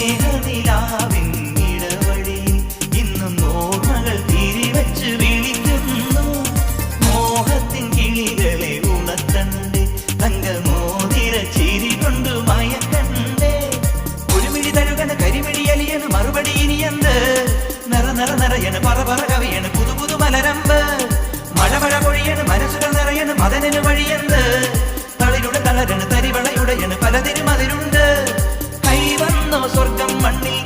സ്നേഹനിലാവിൻ ഇടവഴിയിൽ ഇന്നും ഓർമ്മകൾ തിരിവച്ച് വിളിക്കുന്നു. മോഹത്തിൻ കിളികളെ ഉണർത്തണ്ടേ, തങ്കമോതിര ചിരി കൊണ്ട് മയക്കണ്ടേ. ഒരുമിഴി തഴുകണ കരിമിഴി അലിയന് മറുപടി ഇനിയെന്ത്? നിറ നിറ നിറയണ് പറ പറ കവിയണ് പുതു പുതു മലരമ്പ്. മഴ മഴ പൊഴിയണ് മനസ്സുകൾ നിറയണ് മദനന് വഴിയെന്ത്? തളിരുടെ തളരണ് തരിവളയുടയണ് പലതിനും അതിരുണ്ട്. കൈവന്നോ സ്വർഗം മണ്ണിൽ